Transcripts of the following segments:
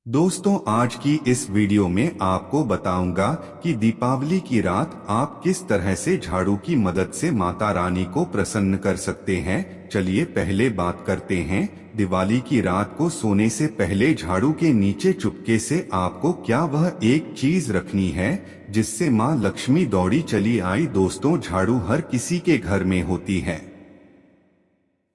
दोस्तों, आज की इस वीडियो में आपको बताऊंगा कि दीपावली की रात आप किस तरह से झाड़ू की मदद से माता रानी को प्रसन्न कर सकते हैं। चलिए पहले बात करते हैं दिवाली की रात को सोने से पहले झाड़ू के नीचे चुपके से आपको क्या वह एक चीज रखनी है जिससे माँ लक्ष्मी दौड़ी चली आई। दोस्तों, झाड़ू हर किसी के घर में होती है,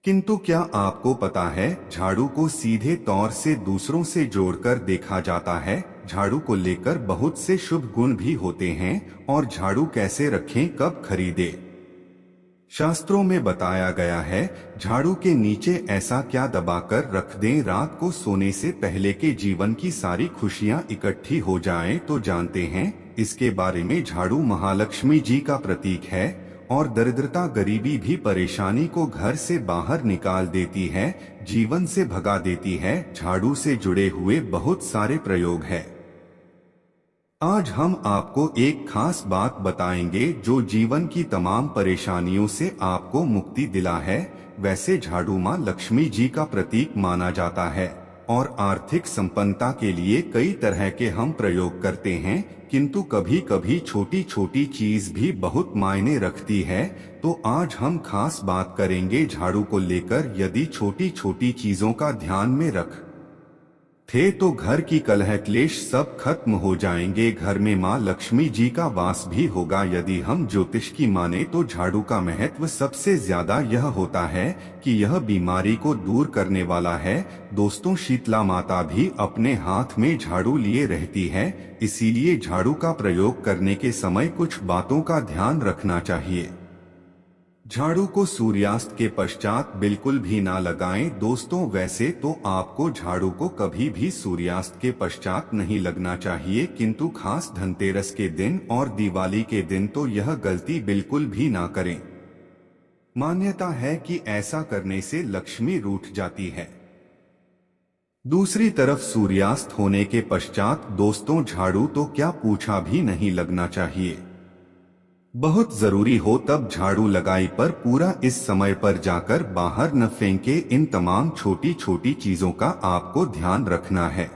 किंतु क्या आपको पता है झाड़ू को सीधे तौर से दूसरों से जोड़कर देखा जाता है। झाड़ू को लेकर बहुत से शुभ गुण भी होते हैं। और झाड़ू कैसे रखें, कब खरीदें, शास्त्रों में बताया गया है। झाड़ू के नीचे ऐसा क्या दबाकर रख दें रात को सोने से पहले के जीवन की सारी खुशियां इकट्ठी हो जाएं। तो जानते हैं इसके बारे में। झाड़ू महालक्ष्मी जी का प्रतीक है और दरिद्रता गरीबी भी परेशानी को घर से बाहर निकाल देती है, जीवन से भगा देती है। झाड़ू से जुड़े हुए बहुत सारे प्रयोग हैं। आज हम आपको एक खास बात बताएंगे जो जीवन की तमाम परेशानियों से आपको मुक्ति दिला है। वैसे झाड़ू माँ लक्ष्मी जी का प्रतीक माना जाता है और आर्थिक संपन्नता के लिए कई तरह के हम प्रयोग करते हैं, किंतु कभी कभी छोटी छोटी चीज भी बहुत मायने रखती है। तो आज हम खास बात करेंगे झाड़ू को लेकर। यदि छोटी छोटी चीजों का ध्यान में रख थे तो घर की कलह क्लेश सब खत्म हो जाएंगे। घर में माँ लक्ष्मी जी का वास भी होगा। यदि हम ज्योतिष की माने तो झाड़ू का महत्व सबसे ज्यादा यह होता है कि यह बीमारी को दूर करने वाला है। दोस्तों, शीतला माता भी अपने हाथ में झाड़ू लिए रहती है, इसीलिए झाड़ू का प्रयोग करने के समय कुछ बातों का ध्यान रखना चाहिए। झाड़ू को सूर्यास्त के पश्चात बिल्कुल भी ना लगाएं। दोस्तों, वैसे तो आपको झाड़ू को कभी भी सूर्यास्त के पश्चात नहीं लगना चाहिए, किंतु खास धनतेरस के दिन और दिवाली के दिन तो यह गलती बिल्कुल भी ना करें। मान्यता है कि ऐसा करने से लक्ष्मी रूठ जाती है। दूसरी तरफ सूर्यास्त होने के पश्चात दोस्तों झाड़ू तो क्या पूछा भी नहीं लगना चाहिए। बहुत जरूरी हो तब झाड़ू लगाई, पर पूरा इस समय पर जाकर बाहर न फेंके। इन तमाम छोटी छोटी चीजों का आपको ध्यान रखना है।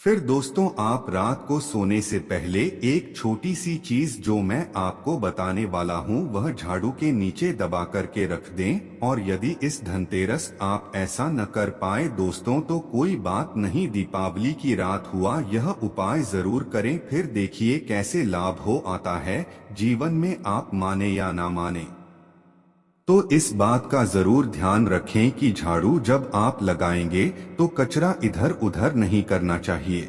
फिर दोस्तों, आप रात को सोने से पहले एक छोटी सी चीज जो मैं आपको बताने वाला हूँ वह झाड़ू के नीचे दबा करके रख दें। और यदि इस धनतेरस आप ऐसा न कर पाए दोस्तों तो कोई बात नहीं, दीपावली की रात हुआ यह उपाय जरूर करें, फिर देखिए कैसे लाभ हो आता है जीवन में। आप माने या ना माने तो इस बात का जरूर ध्यान रखें कि झाड़ू जब आप लगाएंगे तो कचरा इधर उधर नहीं करना चाहिए।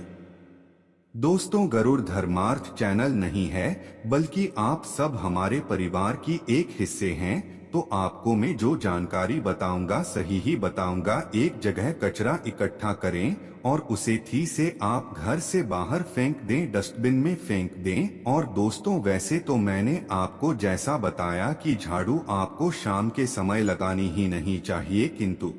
दोस्तों, गरुड़ धर्मार्थ चैनल नहीं है, बल्कि आप सब हमारे परिवार की एक हिस्से हैं, तो आपको मैं जो जानकारी बताऊंगा सही ही बताऊंगा। एक जगह कचरा इकट्ठा करें और उसे थी से आप घर से बाहर फेंक दें, डस्टबिन में फेंक दें। और दोस्तों, वैसे तो मैंने आपको जैसा बताया कि झाड़ू आपको शाम के समय लगानी ही नहीं चाहिए, किंतु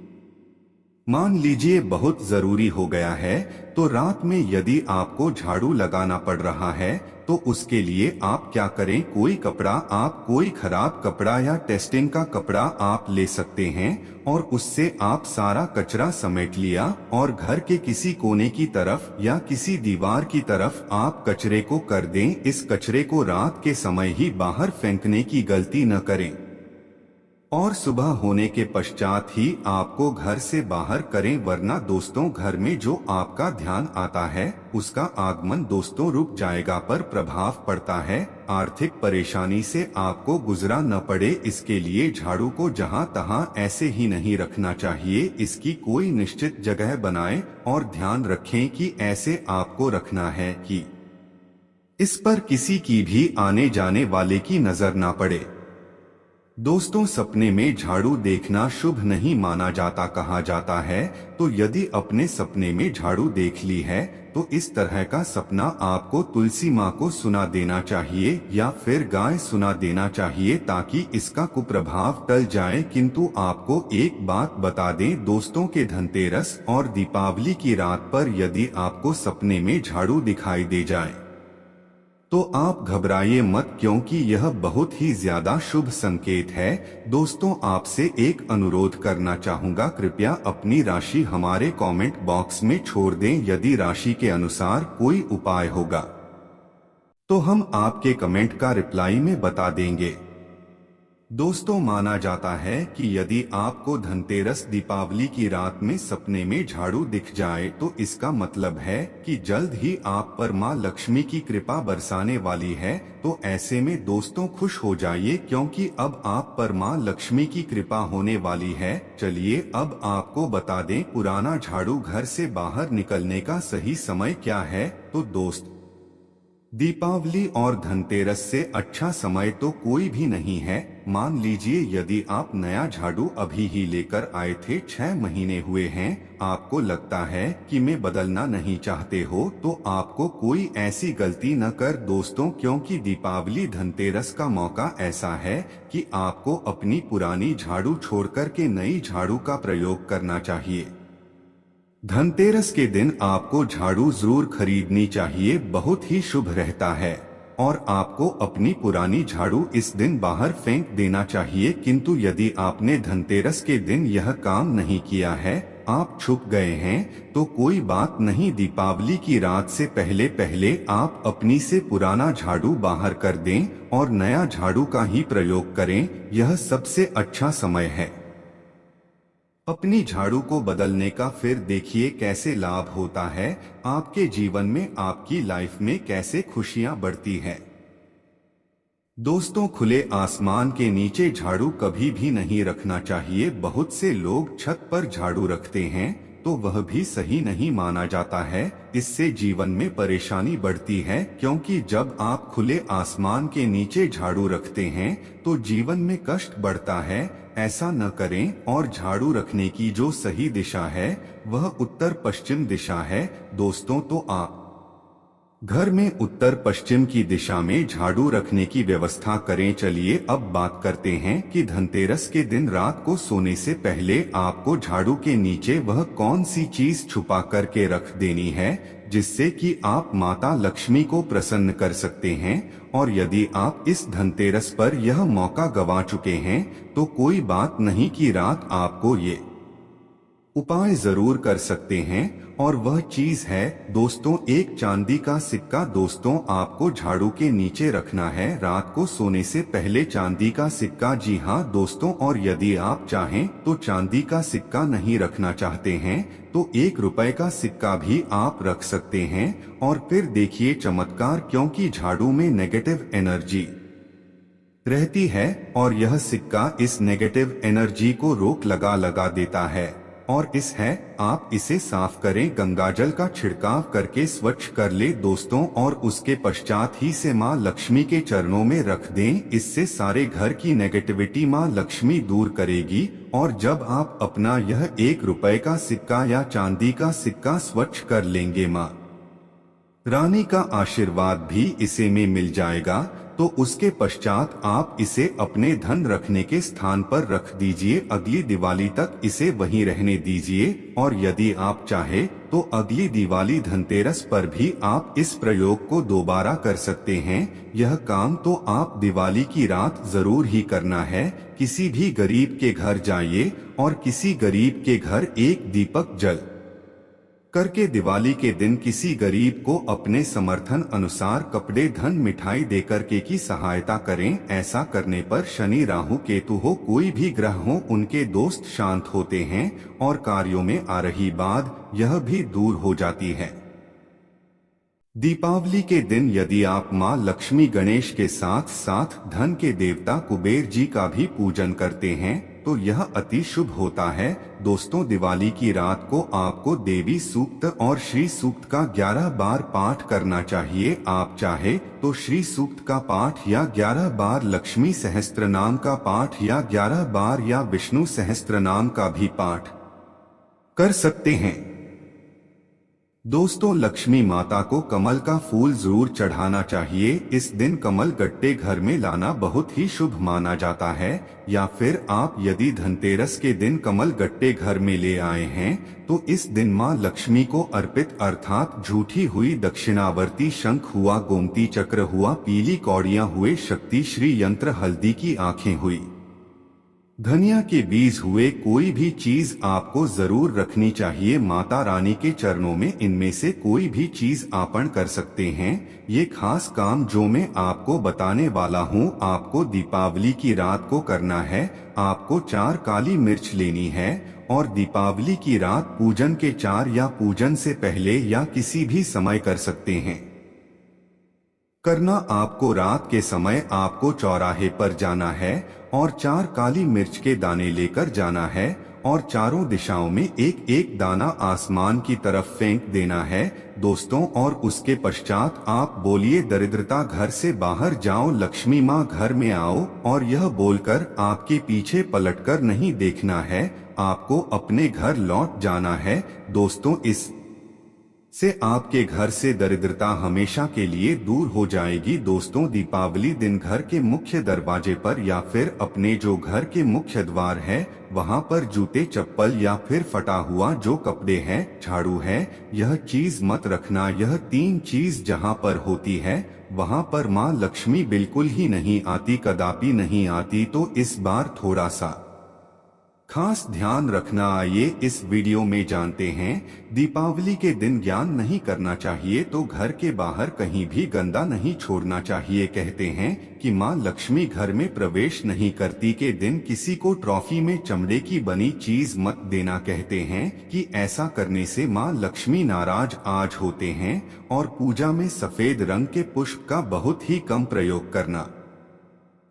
मान लीजिए बहुत जरूरी हो गया है तो रात में यदि आपको झाड़ू लगाना पड़ रहा है तो उसके लिए आप क्या करें, कोई कपड़ा, आप कोई खराब कपड़ा या टेस्टिंग का कपड़ा आप ले सकते हैं और उससे आप सारा कचरा समेट लिया और घर के किसी कोने की तरफ या किसी दीवार की तरफ आप कचरे को कर दें। इस कचरे को रात के समय ही बाहर फेंकने की गलती न करें और सुबह होने के पश्चात ही आपको घर से बाहर करें, वरना दोस्तों घर में जो आपका ध्यान आता है उसका आगमन दोस्तों रुक जाएगा, पर प्रभाव पड़ता है। आर्थिक परेशानी से आपको गुजरा न पड़े, इसके लिए झाड़ू को जहां तहां ऐसे ही नहीं रखना चाहिए। इसकी कोई निश्चित जगह बनाएं और ध्यान रखें कि ऐसे आपको रखना है कि इस पर किसी की भी आने जाने वाले की नजर ना पड़े। दोस्तों, सपने में झाड़ू देखना शुभ नहीं माना जाता कहा जाता है, तो यदि अपने सपने में झाड़ू देख ली है तो इस तरह का सपना आपको तुलसी माँ को सुना देना चाहिए या फिर गाय सुना देना चाहिए ताकि इसका कुप्रभाव टल जाए। किंतु आपको एक बात बता दें दोस्तों, के धनतेरस और दीपावली की रात पर यदि आपको सपने में झाड़ू दिखाई दे जाए तो आप घबराइए मत, क्योंकि यह बहुत ही ज्यादा शुभ संकेत है। दोस्तों, आपसे एक अनुरोध करना चाहूंगा, कृपया अपनी राशि हमारे कमेंट बॉक्स में छोड़ दें। यदि राशि के अनुसार कोई उपाय होगा तो हम आपके कमेंट का रिप्लाई में बता देंगे। दोस्तों, माना जाता है कि यदि आपको धनतेरस दीपावली की रात में सपने में झाड़ू दिख जाए तो इसका मतलब है कि जल्द ही आप पर मां लक्ष्मी की कृपा बरसाने वाली है। तो ऐसे में दोस्तों खुश हो जाइए, क्योंकि अब आप पर मां लक्ष्मी की कृपा होने वाली है। चलिए अब आपको बता दें पुराना झाड़ू घर से बाहर निकलने का सही समय क्या है। तो दोस्त, दीपावली और धनतेरस से अच्छा समय तो कोई भी नहीं है। मान लीजिए यदि आप नया झाड़ू अभी ही लेकर आए थे, 6 महीने हुए हैं, आपको लगता है कि मैं बदलना नहीं चाहते हो, तो आपको कोई ऐसी गलती न कर दोस्तों, क्योंकि दीपावली धनतेरस का मौका ऐसा है कि आपको अपनी पुरानी झाड़ू छोड़कर के नई झाड़ू का प्रयोग करना चाहिए। धनतेरस के दिन आपको झाड़ू जरूर खरीदनी चाहिए, बहुत ही शुभ रहता है। और आपको अपनी पुरानी झाड़ू इस दिन बाहर फेंक देना चाहिए। किंतु यदि आपने धनतेरस के दिन यह काम नहीं किया है, आप छुप गए हैं, तो कोई बात नहीं। दीपावली की रात से पहले पहले आप अपनी से पुराना झाड़ू बाहर कर दें और नया झाड़ू का ही प्रयोग करें। यह सबसे अच्छा समय है अपनी झाड़ू को बदलने का। फिर देखिए कैसे लाभ होता है आपके जीवन में, आपकी लाइफ में कैसे खुशियां बढ़ती है। दोस्तों, खुले आसमान के नीचे झाड़ू कभी भी नहीं रखना चाहिए। बहुत से लोग छत पर झाड़ू रखते हैं, तो वह भी सही नहीं माना जाता है। इससे जीवन में परेशानी बढ़ती है, क्योंकि जब आप खुले आसमान के नीचे झाड़ू रखते हैं तो जीवन में कष्ट बढ़ता है। ऐसा न करें। और झाड़ू रखने की जो सही दिशा है वह उत्तर पश्चिम दिशा है। दोस्तों, तो आप घर में उत्तर पश्चिम की दिशा में झाड़ू रखने की व्यवस्था करें। चलिए अब बात करते हैं कि धनतेरस के दिन रात को सोने से पहले आपको झाड़ू के नीचे वह कौन सी चीज छुपा करके रख देनी है जिससे कि आप माता लक्ष्मी को प्रसन्न कर सकते हैं। और यदि आप इस धनतेरस पर यह मौका गंवा चुके हैं तो कोई बात नहीं कि रात आपको ये उपाय जरूर कर सकते हैं। और वह चीज है दोस्तों एक चांदी का सिक्का। दोस्तों, आपको झाड़ू के नीचे रखना है रात को सोने से पहले चांदी का सिक्का। जी हाँ दोस्तों, और यदि आप चाहें तो चांदी का सिक्का नहीं रखना चाहते हैं तो 1 रुपए का सिक्का भी आप रख सकते हैं। और फिर देखिए चमत्कार, क्योंकि झाड़ू में नेगेटिव एनर्जी रहती है और यह सिक्का इस नेगेटिव एनर्जी को रोक लगा देता है। और इस है आप इसे साफ करें, गंगाजल का छिड़काव करके स्वच्छ कर ले दोस्तों, और उसके पश्चात ही से मां लक्ष्मी के चरणों में रख दें। इससे सारे घर की नेगेटिविटी मां लक्ष्मी दूर करेगी। और जब आप अपना यह 1 रुपए का सिक्का या चांदी का सिक्का स्वच्छ कर लेंगे, मां रानी का आशीर्वाद भी इसे में मिल जाएगा। तो उसके पश्चात आप इसे अपने धन रखने के स्थान पर रख दीजिए। अगली दिवाली तक इसे वहीं रहने दीजिए। और यदि आप चाहे तो अगली दिवाली धनतेरस पर भी आप इस प्रयोग को दोबारा कर सकते हैं। यह काम तो आप दिवाली की रात जरूर ही करना है। किसी भी गरीब के घर जाइए और किसी गरीब के घर एक दीपक जल करके दिवाली के दिन किसी गरीब को अपने समर्थन अनुसार कपड़े, धन, मिठाई देकर के की सहायता करें। ऐसा करने पर शनि, राहु, केतु हो, कोई भी ग्रह हो, उनके दोस्त शांत होते हैं और कार्यों में आ रही बाध यह भी दूर हो जाती है। दीपावली के दिन यदि आप मां लक्ष्मी, गणेश के साथ साथ धन के देवता कुबेर जी का भी पूजन करते हैं तो यह अति शुभ होता है। दोस्तों, दिवाली की रात को आपको देवी सूक्त और श्री सूक्त का 11 बार पाठ करना चाहिए। आप चाहे तो श्री सूक्त का पाठ या 11 बार, लक्ष्मी सहस्त्र नाम का पाठ या 11 बार या विष्णु सहस्त्र नाम का भी पाठ कर सकते हैं। दोस्तों, लक्ष्मी माता को कमल का फूल जरूर चढ़ाना चाहिए। इस दिन कमल गट्टे घर में लाना बहुत ही शुभ माना जाता है। या फिर आप यदि धनतेरस के दिन कमल गट्टे घर में ले आए हैं तो इस दिन मां लक्ष्मी को अर्पित अर्थात झूठी हुई दक्षिणावर्ती शंख हुआ, गोमती चक्र हुआ, पीली कौड़ियां हुए, शक्ति श्री यंत्र, हल्दी की आंखें हुई, धनिया के बीज हुए, कोई भी चीज आपको जरूर रखनी चाहिए माता रानी के चरणों में। इनमें से कोई भी चीज अर्पण कर सकते हैं। ये खास काम जो मैं आपको बताने वाला हूँ आपको दीपावली की रात को करना है। आपको 4 काली मिर्च लेनी है और दीपावली की रात पूजन के 4 या पूजन से पहले या किसी भी समय कर सकते हैं। करना आपको रात के समय आपको चौराहे पर जाना है और 4 काली मिर्च के दाने लेकर जाना है और चारों दिशाओं में एक एक दाना आसमान की तरफ फेंक देना है दोस्तों। और उसके पश्चात आप बोलिए, दरिद्रता घर से बाहर जाओ, लक्ष्मी माँ घर में आओ। और यह बोलकर आपके पीछे पलटकर नहीं देखना है, आपको अपने घर लौट जाना है दोस्तों। इस से आपके घर से दरिद्रता हमेशा के लिए दूर हो जाएगी दोस्तों। दीपावली दिन घर के मुख्य दरवाजे पर या फिर अपने जो घर के मुख्य द्वार है वहां पर जूते, चप्पल या फिर फटा हुआ जो कपड़े हैं, झाड़ू है, यह चीज मत रखना। यह 3 चीज जहां पर होती है वहां पर मां लक्ष्मी बिल्कुल ही नहीं आती, कदापि नहीं आती। तो इस बार थोड़ा सा खास ध्यान रखना। आइए इस वीडियो में जानते हैं। दीपावली के दिन ज्ञान नहीं करना चाहिए तो घर के बाहर कहीं भी गंदा नहीं छोड़ना चाहिए। कहते हैं कि मां लक्ष्मी घर में प्रवेश नहीं करती के दिन किसी को ट्रॉफी में चमड़े की बनी चीज मत देना। कहते हैं कि ऐसा करने से मां लक्ष्मी नाराज आज होते हैं। और पूजा में सफेद रंग के पुष्प का बहुत ही कम प्रयोग करना।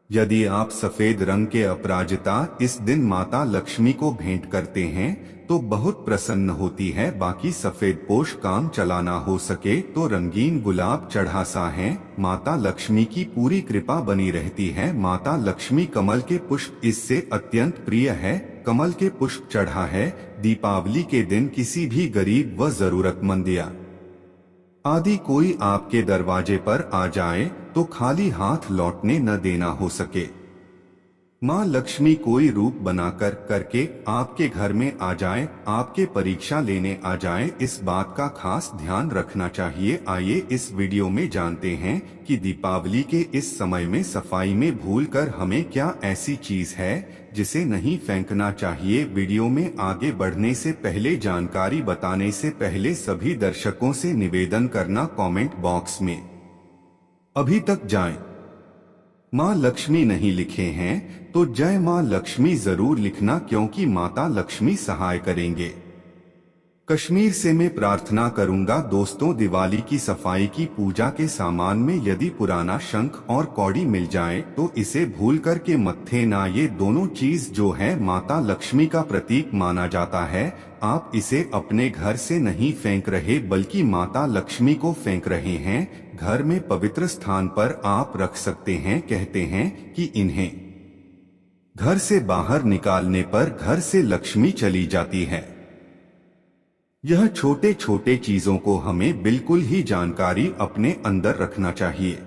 यदि आप सफेद रंग के अपराजिता इस दिन माता लक्ष्मी को भेंट करते हैं तो बहुत प्रसन्न होती है। बाकी सफेद पोश काम चलाना हो सके तो रंगीन गुलाब चढ़ा सा है, माता लक्ष्मी की पूरी कृपा बनी रहती है। माता लक्ष्मी कमल के पुष्प इससे अत्यंत प्रिय है। कमल के पुष्प चढ़ा है। दीपावली के दिन किसी भी गरीब व जरूरतमंद या आदि कोई आपके दरवाजे पर आ जाए तो खाली हाथ लौटने न देना हो सके। मां लक्ष्मी कोई रूप बनाकर करके आपके घर में आ जाए, आपके परीक्षा लेने आ जाए, इस बात का खास ध्यान रखना चाहिए। आइए इस वीडियो में जानते हैं कि दीपावली के इस समय में सफाई में भूलकर हमें क्या ऐसी चीज है जिसे नहीं फेंकना चाहिए। वीडियो में आगे बढ़ने से पहले, जानकारी बताने से पहले सभी दर्शकों से निवेदन करना, कमेंट बॉक्स में अभी तक जाएं मां लक्ष्मी नहीं लिखे हैं तो जय मां लक्ष्मी जरूर लिखना, क्योंकि माता लक्ष्मी सहाय करेंगे। कश्मीर से मैं प्रार्थना करूंगा दोस्तों, दिवाली की सफाई की पूजा के सामान में यदि पुराना शंख और कौड़ी मिल जाए तो इसे भूल कर के मत्थे ना। ये दोनों चीज जो है माता लक्ष्मी का प्रतीक माना जाता है। आप इसे अपने घर से नहीं फेंक रहे बल्कि माता लक्ष्मी को फेंक रहे हैं। घर में पवित्र स्थान पर आप रख सकते हैं। कहते हैं कि इन्हें घर से बाहर निकालने पर घर से लक्ष्मी चली जाती है। यह छोटे छोटे चीजों को हमें बिल्कुल ही जानकारी अपने अंदर रखना चाहिए।